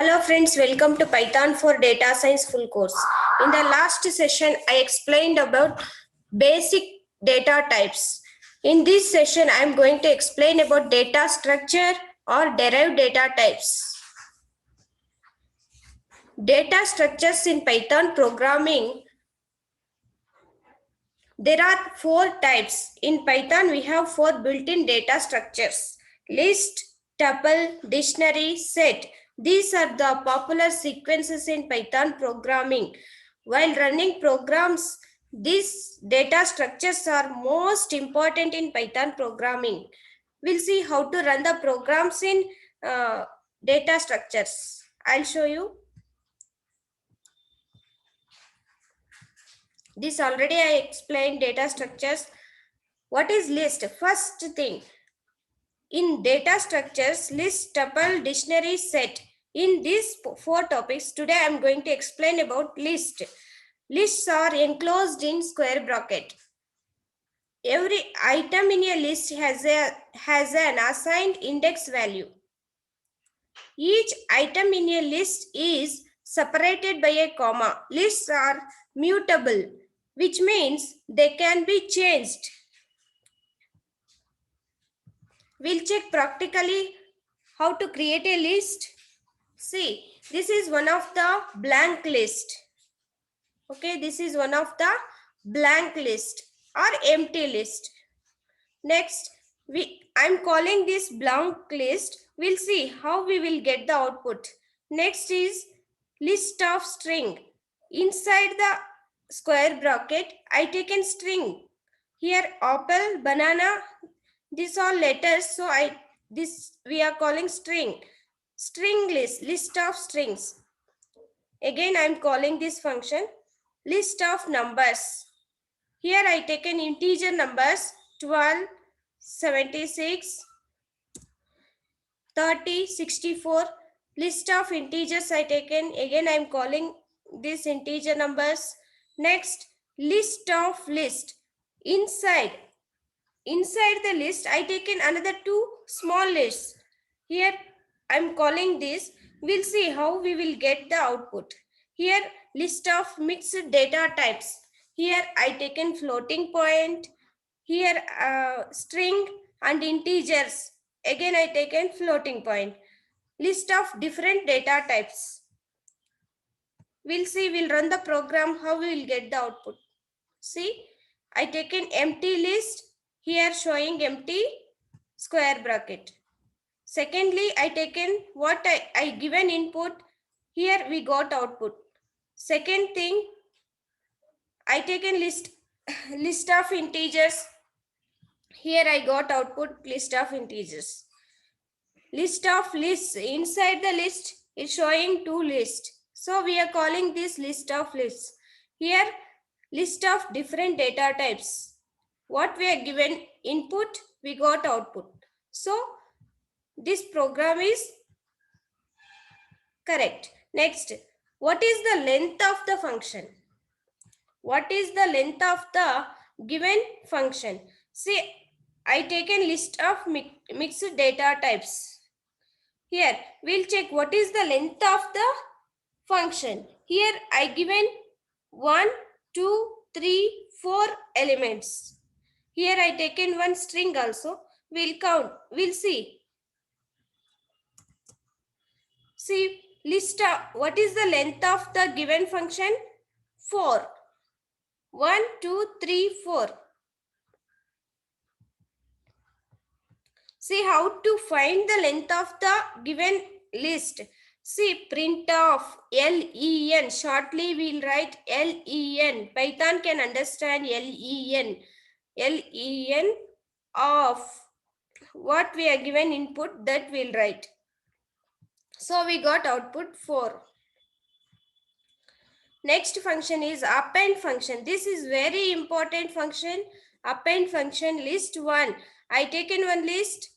Hello friends, welcome to Python for Data Science full course. In the last session, I explained about basic data types. In this session, I am going to explain about data structure or derived data types. Data structures in Python programming. There are 4 types. In Python, we have 4 built-in data structures: list, tuple, dictionary, set. These are the popular sequences in Python programming. While running programs, these data structures are most important in Python programming. We'll see how to run the programs in data structures. I'll show you. This already I explained data structures. What is list? First thing, in data structures, list, tuple, dictionary, set. In these 4 topics, today I am going to explain about list. Lists are enclosed in square bracket. Every item in a list has an assigned index value. Each item in a list is separated by a comma. Lists are mutable, which means they can be changed. We'll check practically how to create a list. See, this is one of the blank list. Okay, this is one of the blank list or empty list. Next, I'm calling this blank list. We'll see how we will get the output. Next is list of string. Inside the square bracket, I taken string. Here apple, banana, these are letters, so we are calling string. String list of strings. Again, I am calling this function list of numbers. Here I taken integer numbers 12, 76, 30, 64. List of integers I taken. Again, I am calling this integer numbers. Next, list of list. Inside the list, I taken another 2 small lists. Here, I am calling this. We'll see how we will get the output. Here, list of mixed data types. Here, I taken floating point. Here, string and integers. Again, I taken floating point. List of different data types. We'll see, we'll run the program, how we will get the output. See, I taken empty list. Here showing empty square bracket. Secondly, I taken what I given input. Here we got output. Second thing, I taken list of integers. Here I got output list of integers. List of lists. Inside the list is showing 2 lists. So we are calling this list of lists. Here list of different data types. What we are given input, we got output. So this program is correct. Next, what is the length of the function? What is the length of the given function? See, I taken list of mixed data types. Here, we'll check what is the length of the function. Here, I given 1, 2, 3, 4 elements. Here I taken one string also. We'll count. We'll see. See, list of what is the length of the given function? 4. 1, 2, 3, 4. See how to find the length of the given list. See, print of len. Shortly we'll write len. Python can understand len. len of what we are given input, that we'll write. So we got output 4. Next function is append function. This is very important function. Append function list 1. I taken one list.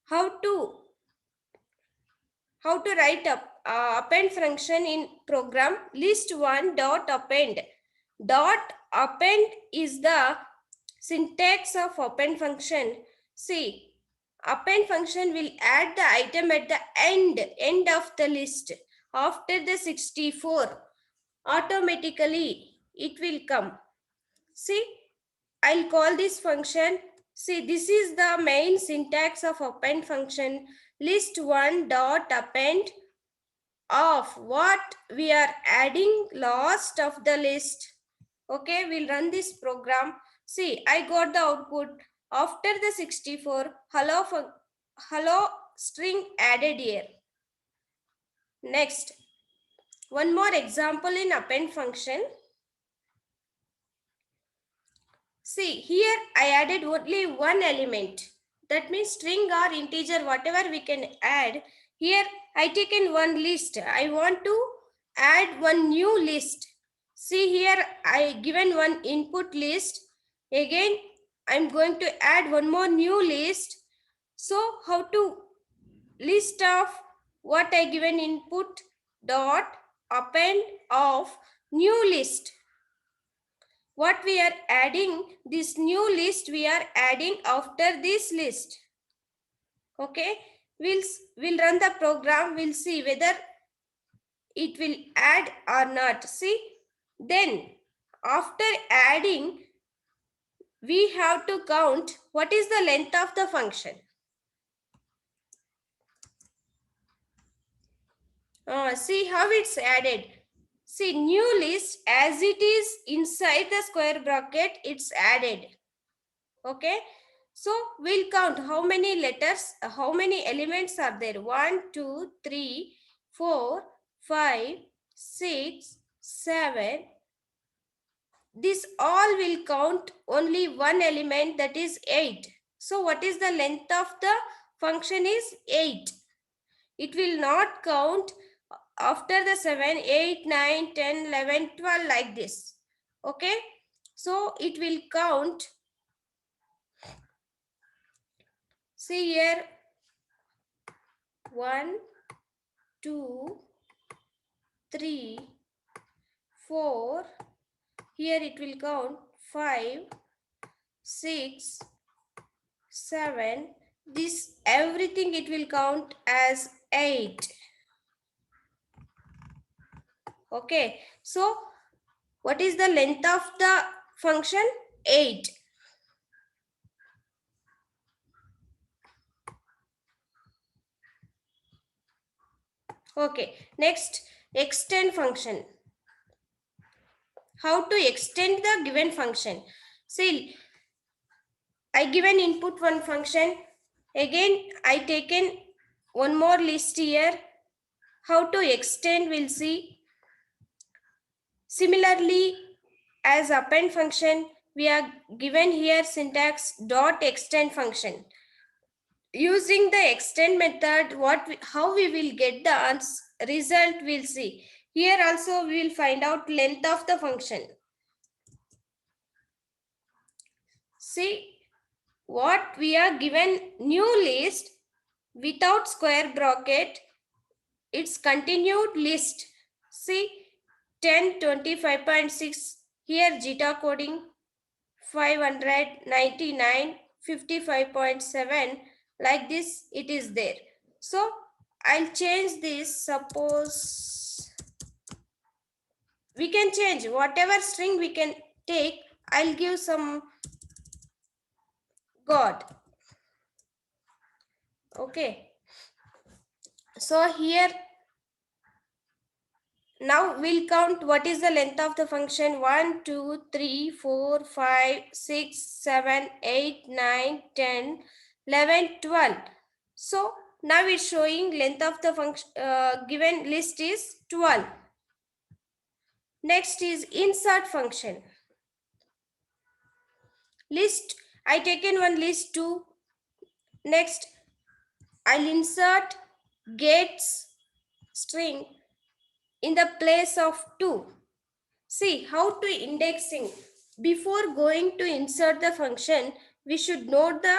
How to write up append function in program list 1 dot append. Dot append is the syntax of append function. See, Append function will add the item at the end of the list after the 64. Automatically it will come. See, I'll call this function. See, this is the main syntax of append function. List1 dot append of what we are adding last of the list. Okay, we'll run this program. See, I got the output after the 64. Hello string added here. Next, one more example in append function. See, here I added only one element. That means string or integer, whatever we can add. Here I taken one list. I want to add one new list. See here I given one input list. Again I'm going to add one more new list. So how to list of what I given input dot append of new list. What we are adding, this new list we are adding after this list. Okay, we'll run the program. We'll see whether it will add or not. See, then after adding, we have to count what is the length of the function. See how it's added. See, new list as it is inside the square bracket, it's added. Okay, so we'll count how many letters, how many elements are there. 1, 2, 3, 4, 5, 6, 7. This all will count only one element, that is 8. So what is the length of the function is 8. It will not count after the 7, 8, 9, 10, 11, 12 like this. Okay, so it will count. See here, 1, 2, 3, 4. Here it will count 5, 6, 7. This everything it will count as 8. Okay, so what is the length of the function? 8. Okay, next, extend function. How to extend the given function? See, I given input one function. Again, I taken one more list here. How to extend, we'll see. Similarly, as append function, we are given here syntax dot extend function. Using the extend method, how we will get the result, we'll see. Here also we will find out length of the function. See, what we are given new list without square bracket, it's continued list. See, 10, 25.6, here zeta coding, 599, 55.7, like this it is there. So I'll change this. Suppose we can change whatever string we can take. I'll give some God. Okay, so here now we'll count what is the length of the function. 1, 2, 3, 4, 5, 6, 7, 8, 9, 10, 11, 12. So now it's showing length of the function given list is 12. Next is insert function. List, I taken one list 2. Next, I'll insert gets string in the place of 2. See how to indexing. Before going to insert the function, we should note the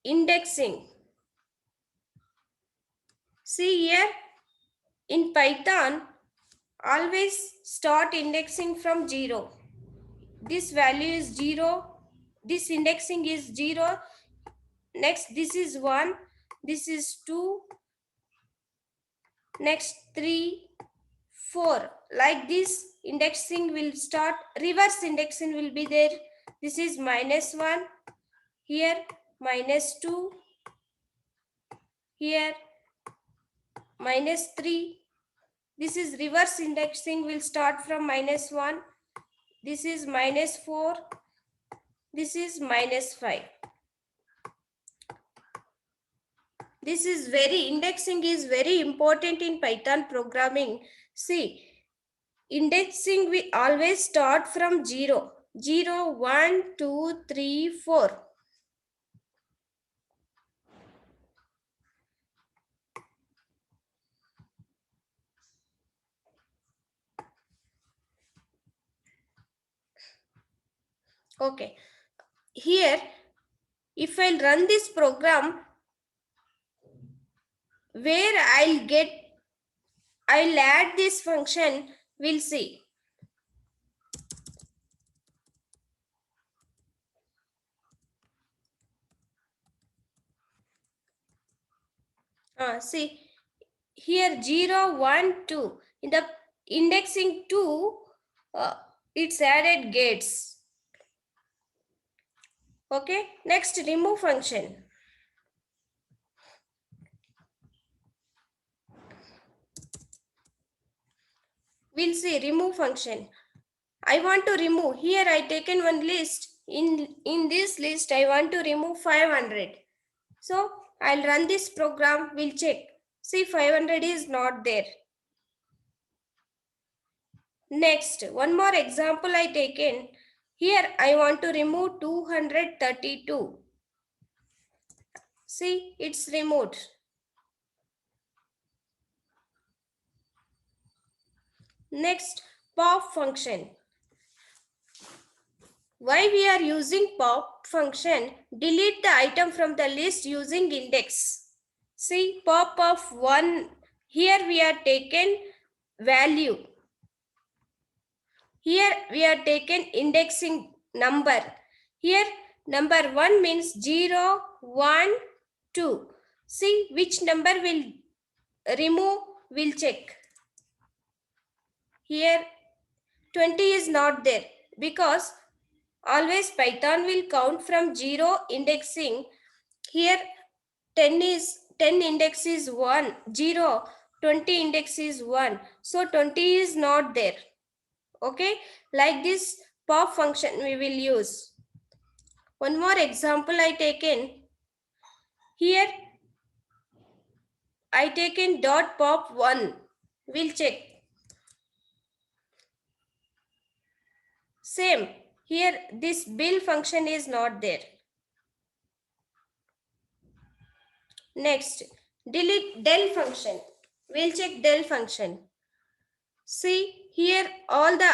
indexing. See here, in Python, always start indexing from 0. This value is 0. This indexing is 0. Next, this is 1, this is 2, next 3, 4. Like this, indexing will start. Reverse indexing will be there. This is -1, here -2, here -3. This is reverse indexing will start from -1. This is -4. This is -5. This is indexing is very important in Python programming. See, indexing we always start from 0. 0, 1, 2, 3, 4. Okay. Here, if I'll run this program, where I'll add this function, we'll see. See, here 0, 1, 2. In the indexing 2, it's added gates. Okay, next remove function. We'll see remove function. I want to remove. Here I taken one list. In this list, I want to remove 500. So I'll run this program. We'll check. See, 500 is not there. Next, one more example I taken. Here I want to remove 232. See, it's removed. Next, pop function. Why we are using pop function? Delete the item from the list using index. See, pop of 1. Here we are taken value. Here we are taken indexing number. Here number 1 means 0, 1, 2. See which number will remove, we'll check. Here 20 is not there because always Python will count from 0 indexing. Here 10 index is 1, 0, 20 index is 1. So 20 is not there. Okay, like this pop function we will use. One more example I taken. Here I taken dot pop 1. We'll check. Same. Here this bill function is not there. Next, delete del function. We'll check del function. See here all the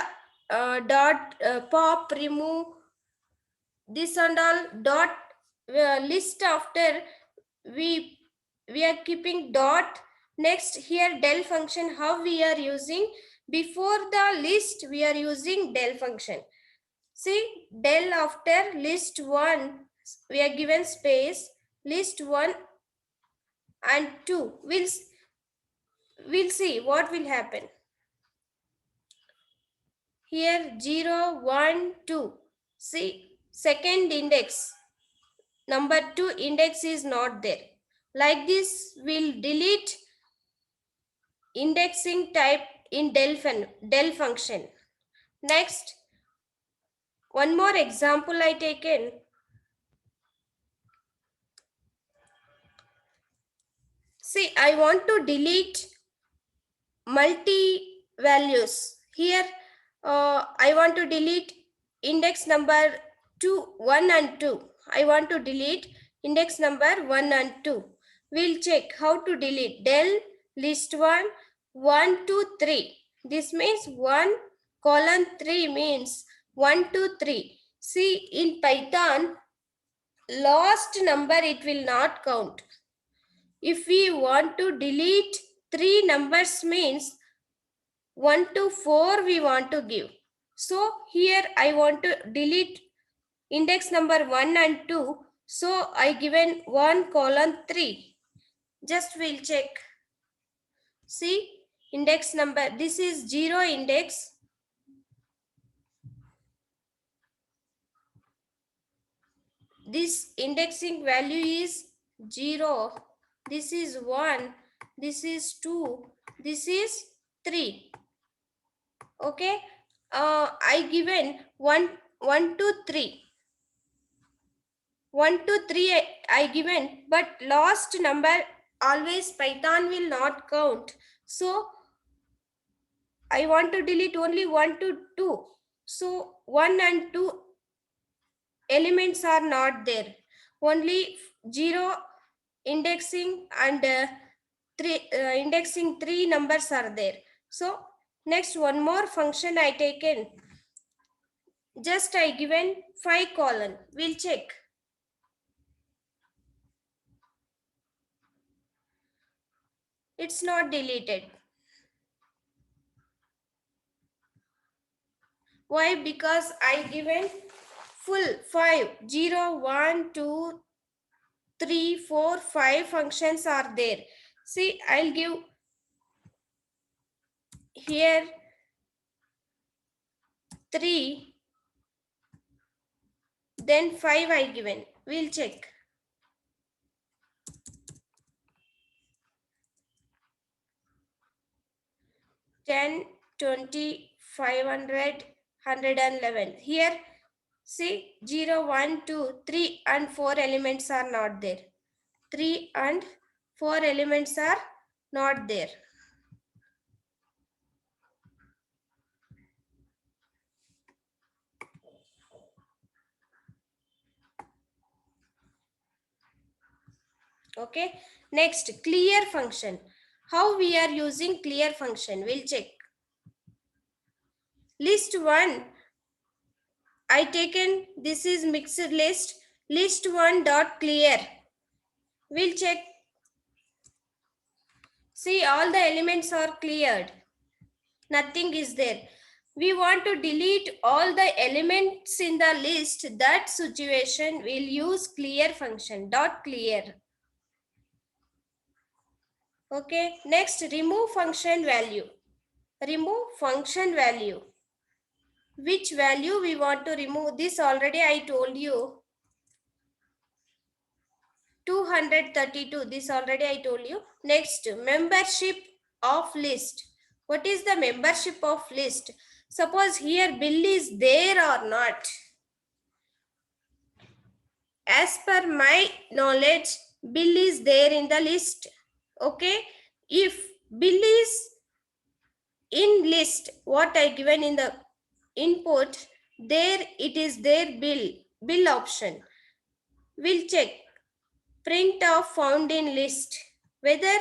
dot pop, remove, this and all dot list after we are keeping dot. Next here del function, how we are using, before the list we are using del function. See del after list 1 we are given space, list 1 and 2. We'll see what will happen. Here 0, 1, 2. See second index, number 2 index is not there. Like this we'll delete indexing type in del function. Next, one more example I taken. See, I want to delete multi values. Here I want to delete index number 2, 1 and 2. I want to delete index number 1 and 2. We'll check how to delete del list 1, 1, 2, 3. This means 1 colon 3 means 1, 2, 3. See in Python, last number it will not count. If we want to delete 3 numbers means 1 to 4 we want to give. So here I want to delete index number 1 and 2. So I given 1 colon 3. Just we'll check. See, index number, this is 0 index. This indexing value is 0. This is 1. This is 2. This is 3. Okay. I given 1, 1 to 3. 1 to 3 I given, but last number always Python will not count. So I want to delete only 1 to 2. So 1 and 2 elements are not there. Only 0 indexing and indexing 3 numbers are there. So next one more function I taken. Just I given 5 colon. We'll check. It's not deleted. Why? Because I given full 5, 0, 1, 2, 3, 4, 5 functions are there. See, I'll give here 3, then 5 I given. We'll check. Ten, 20, 500, 111. Here, see, 0, 1, 2, 3 and 4 elements are not there. 3 and 4 elements are not there. Okay. Next, clear function. How we are using clear function? We'll check. List 1. I taken, this is mixed list. List 1 dot clear. We'll check. See, all the elements are cleared. Nothing is there. We want to delete all the elements in the list. That situation we'll use clear function dot clear. Okay. Next, remove function value. Remove function value. Which value we want to remove? This already I told you. 232. This already I told you. Next, membership of list. What is the membership of list? Suppose here bill is there or not. As per my knowledge, bill is there in the list. Okay. If bill is in list, what I given in the input, there it is there bill option. We'll check. Print of found in list. Whether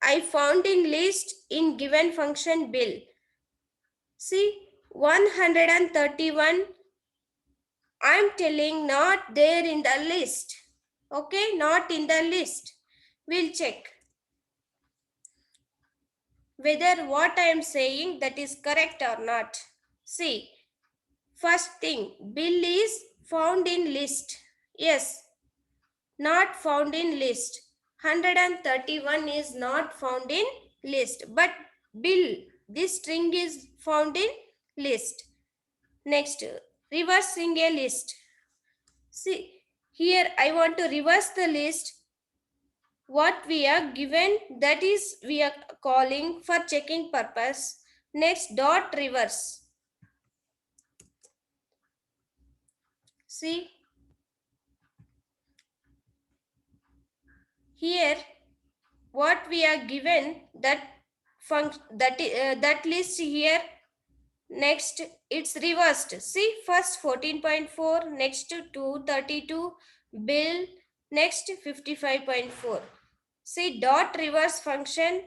I found in list in given function bill. See, 131, I'm telling not there in the list. Okay, not in the list. We'll check whether what I am saying that is correct or not. See, first thing, bill is found in list. Yes, not found in list. 131 is not found in list, but bill, this string is found in list. Next, reversing a list. See, here I want to reverse the list. What we are given, that is we are calling for checking purpose. Next, dot reverse. See, here what we are given, that that list here. Next, it's reversed. See, first 14.4, next 232, bill, next 55.4. See, dot reverse function,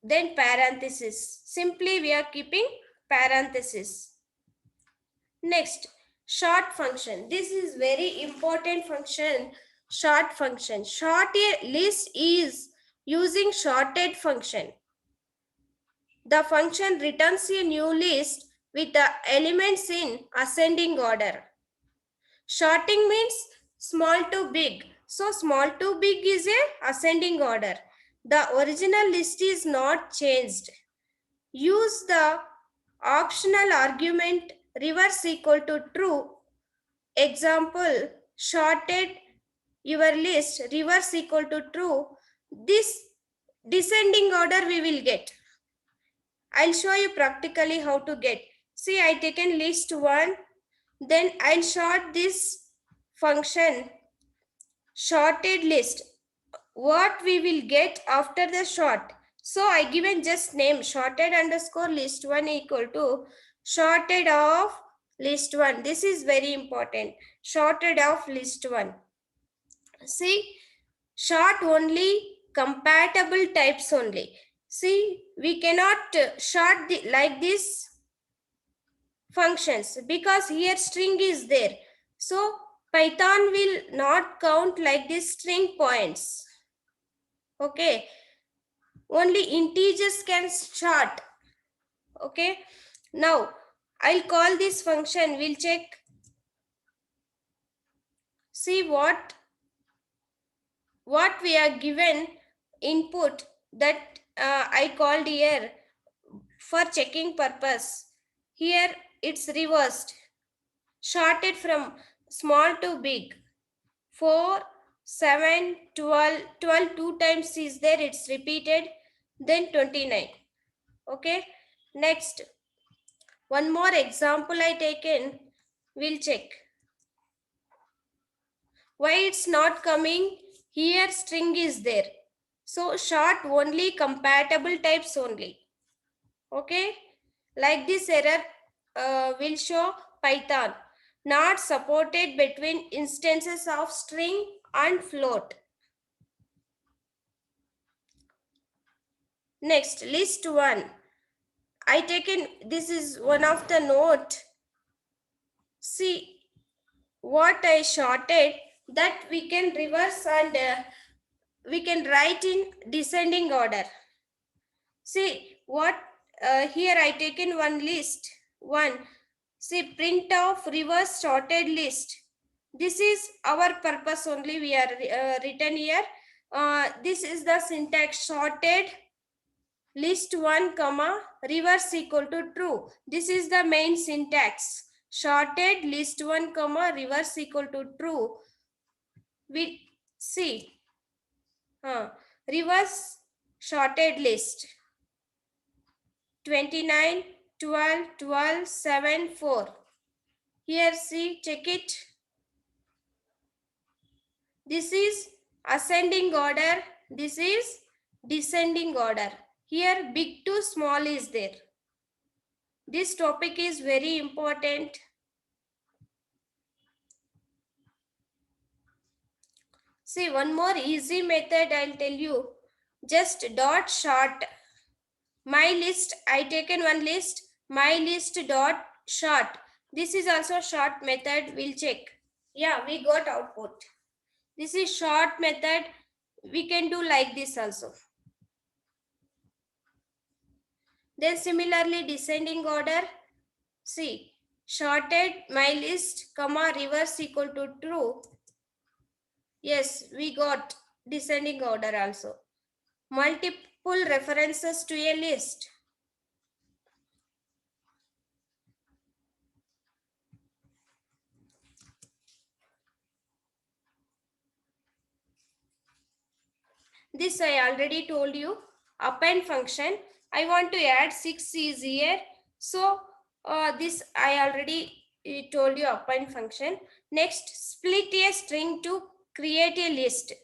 then parenthesis. Simply we are keeping parenthesis. Next, sort function. This is very important function. Sort function. Sort a list is using sorted function. The function returns a new list with the elements in ascending order. Sorting means small to big. So small to big is a ascending order. The original list is not changed. Use the optional argument reverse equal to true. Example, sorted your list reverse equal to true. This descending order we will get. I'll show you practically how to get. See, I taken list 1, then I'll sort this function sorted list. What we will get after the sort. So I given just name sorted underscore list 1 equal to sorted of list 1. This is very important. Sorted of list 1. See, sort only compatible types only. See, we cannot sort like this functions because here string is there. So Python will not count like this string points. Okay, only integers can sort. Okay, now I'll call this function. We'll check. See what we are given input that I called here for checking purpose. Here it's reversed, sorted from small to big. 4, 7, 12, 12 two times is there, it's repeated, then 29. Okay, next one more example I taken, we'll check. Why it's not coming? Here string is there. So short only compatible types only. Okay, like this error will show Python not supported between instances of string and float. Next, list 1. I taken, this is one of the note. See what I shorted, that we can reverse and we can write in descending order. See what here I taken one list 1. See print of reverse sorted list. This is our purpose only, we are written here. This is the syntax, sorted list 1 comma reverse equal to true. This is the main syntax, sorted list 1 comma reverse equal to true. We see reverse sorted list 29, 12, 12, 7, 4. Here see, check it. This is ascending order, this is descending order. Here big to small is there. This topic is very important. See one more easy method I'll tell you. Just dot sort. My list, I taken one list, my list dot sort. This is also sort method, we'll check. Yeah, we got output. This is sort method. We can do like this also. Then similarly descending order. See, sorted my list comma reverse equal to true. Yes, we got descending order also. Multiple references to a list. This I already told you. Append function. I want to add 6 is here. So this I already told you, append function. Next, split a string to create a list.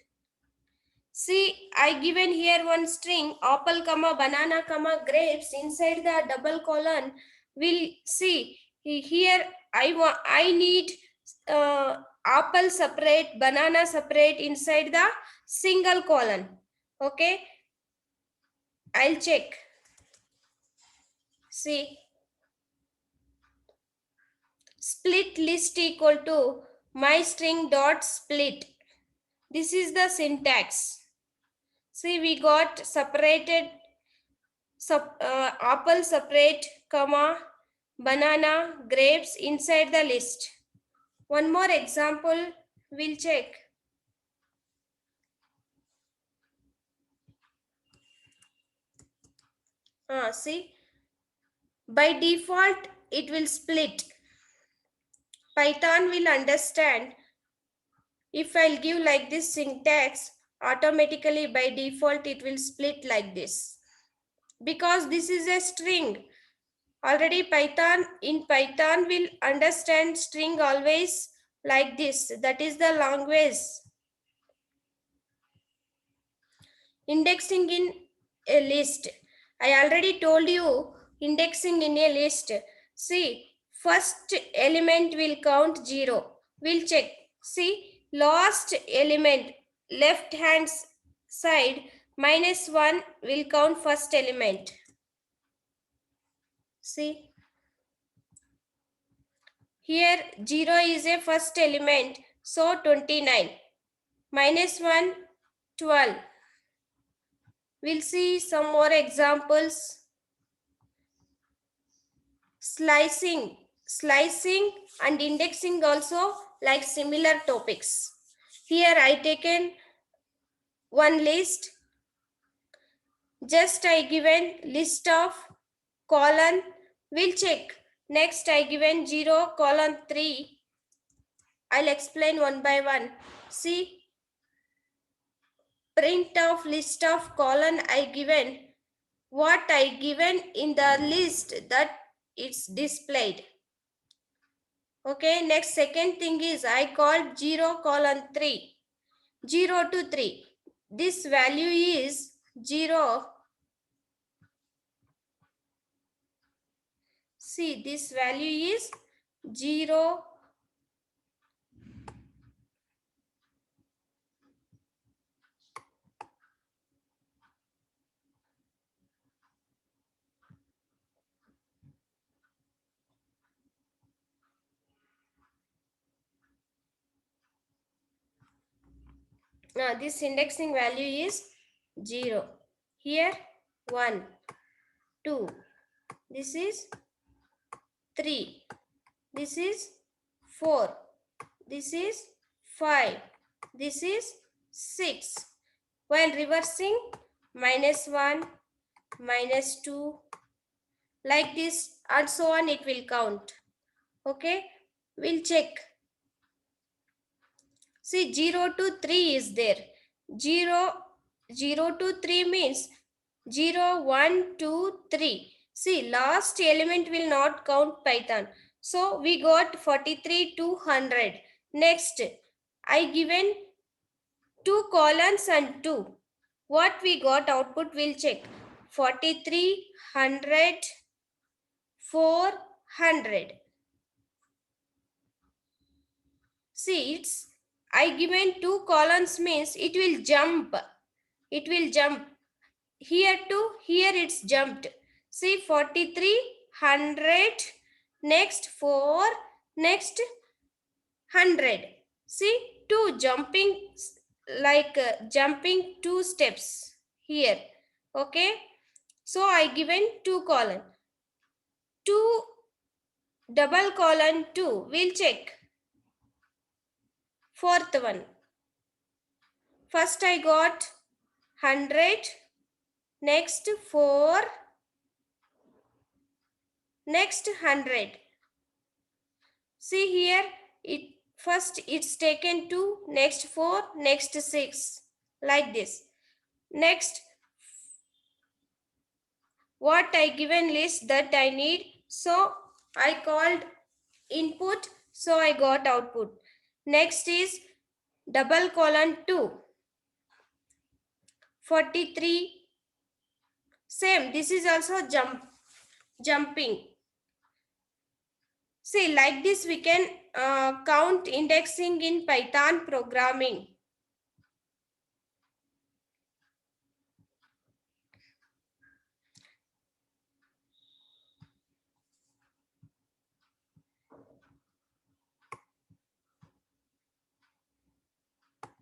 See, I given here one string, apple comma banana comma grapes. Inside the double colon, we'll see here I need apple separate, banana separate inside the single colon. Okay, I'll check. See, split list equal to my string dot split. This is the syntax. See, we got separated apple separate comma banana grapes inside the list. One more example we'll check. See, by default, it will split. Python will understand if I'll give like this syntax, automatically by default, it will split like this. Because this is a string. Already in Python will understand string always like this. That is the language. Indexing in a list. I already told you indexing in a list. See, first element will count 0. We'll check. See, last element left hand side -1 will count first element. See, here 0 is a first element, so 29. -1, 12. We'll see some more examples. Slicing and indexing also like similar topics. Here I taken one list. Just I given list of colon. We'll check. Next I given 0:3. I'll explain one by one. See, print of list of colon I given. What I given in the list that it's displayed. Okay, next second thing is I called 0:3. 0 to 3. This value is 0. See, this value is 0. Now, this indexing value is 0. Here, 1, 2. This is 3. This is 4. This is 5. This is 6. While reversing, -1, -2, like this and so on it will count. Okay, we'll check. See, 0 to 3 is there. 0 to 3 means 0, 1, 2, 3. See, last element will not count Python. So we got 43 to 100. Next, I given 2 colons and 2. What we got output we'll check. 43, 100, 400. See, it's I given 2 columns means it will jump. It will jump. Here to here it's jumped. See, 43, 100, next 4, next 100. See, 2 jumping like jumping 2 steps here. Okay. So I given 2 column. 2 double colon 2. We'll check. Fourth one. First I got 100, next 4, next 100. See here, first it's taken 2, next 4, next 6, like this. Next, what I given list that I need, so I called input, so I got output. Next is double colon 2, 43. Same, this is also jumping. See, like this we can count indexing in Python programming.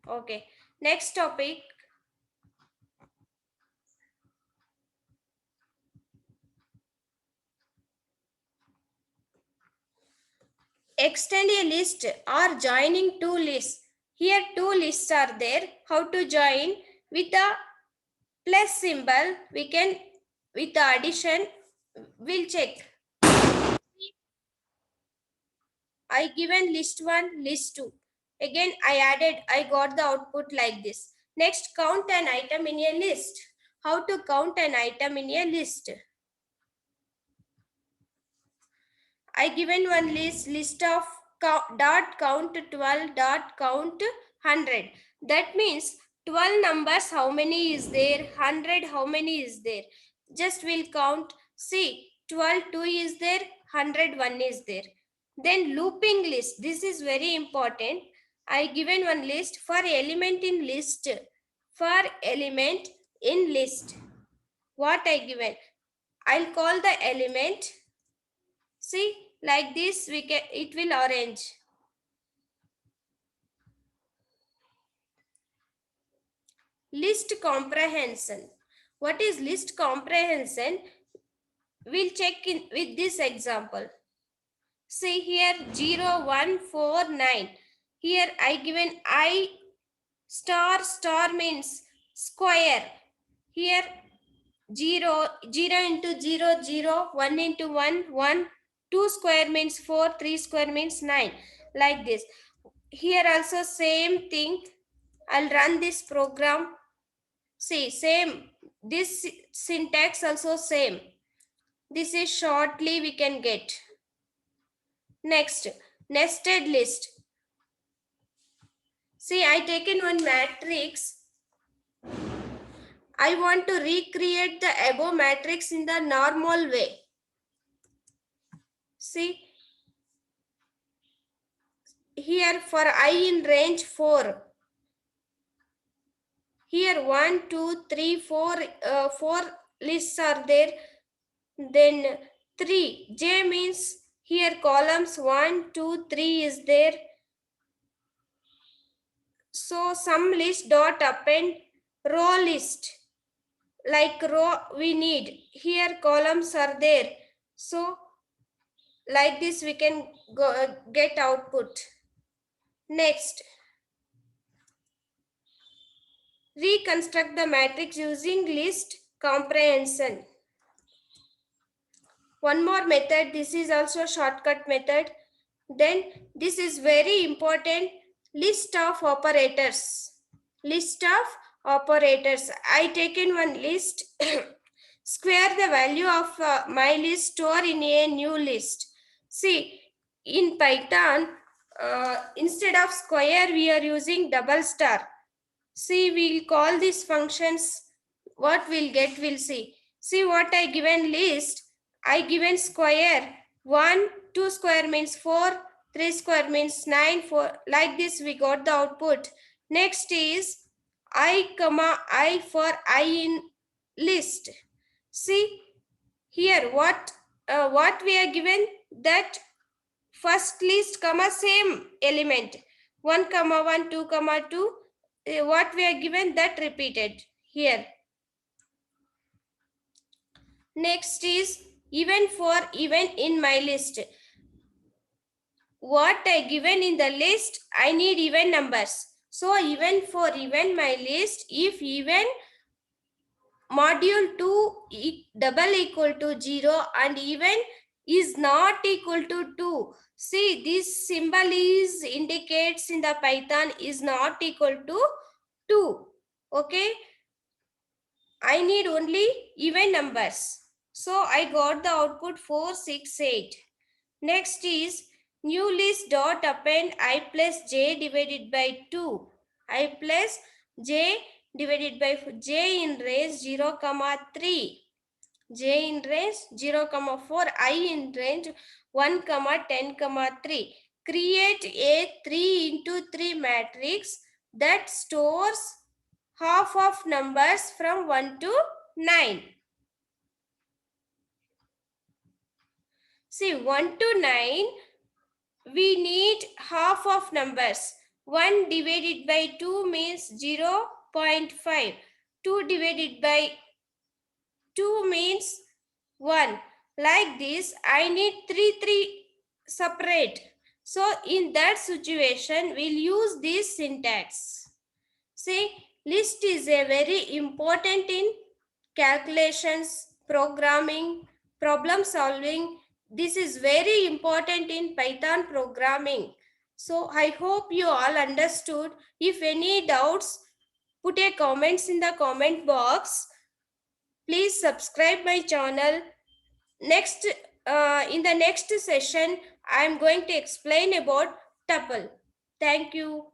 Okay, next topic. extend a list or joining two lists. Here two lists are there. How to join? With the plus symbol we can, with the addition we'll check. I given list 1, list 2. Again I added, I got the output like this. Next, count an item in a list. How to count an item in a list? I given one list of dot count 12 dot count 100. That means 12 numbers, how many is there? 100, how many is there? Just we'll count. See, 12 2 is there, 100 1 is there. Then looping list, this is very important. I given one list for element in list. For element in list, what I given? I'll call the element. See, like this we can, it will arrange. List comprehension. What is list comprehension? We'll check in with this example. See here 0 1 4 9. Here I given I star means square. Here 0 0 into 0 0, 1 into 1 1, 2 square means 4, 3 square means 9. Like this. Here also same thing. I'll run this program. See, same. This syntax also same. This is shortly we can get. Next, nested list. See, I taken one matrix. I want to recreate the above matrix in the normal way. See, here for I in range 4. Here 1, 2, 3, 4, 4 lists are there. Then 3. J means here columns 1, 2, 3 is there. So sum list dot append row list. Like row we need. Here columns are there. So like this we can go, get output. Next, reconstruct the matrix using list comprehension. One more method, this is also shortcut method. Then this is very important, list of operators. List of operators. I taken one list, square the value of my list, store in a new list. See, in Python, instead of square, we are using double star. See, we'll call these functions. What we'll get, we'll see. See what I given list. I given square. 1, 2 square means 4, 3 square means 9, 4. Like this, we got the output. Next is I comma I for I in list. See here what we are given, that first list comma same element 1 comma 1 2 comma 2, what we are given that repeated here. Next is even for even in my list. What I given in the list, I need even numbers. So even for even my list, if even module 2 double equal to 0 and even is not equal to 2. See, this symbol is indicates in the Python is not equal to 2. Okay. I need only even numbers. So I got the output 4, 6, 8. Next is new list dot append I plus j divided by 2. I plus j divided by j in range 0, 3. J in range 0, 4. I in range 1, 10, 3. Create a 3 into 3 matrix that stores half of numbers from 1 to 9. See, 1 to 9, we need half of numbers. 1 divided by 2 means 0 0.5. 2 divided by 2 means 1. Like this, I need 3 separate. So in that situation, we'll use this syntax. See, list is a very important in calculations, programming, problem solving. This is very important in Python programming. So I hope you all understood. If any doubts, put a comments in the comment box. Please subscribe my channel. Next, in the next session, I am going to explain about tuple. Thank you.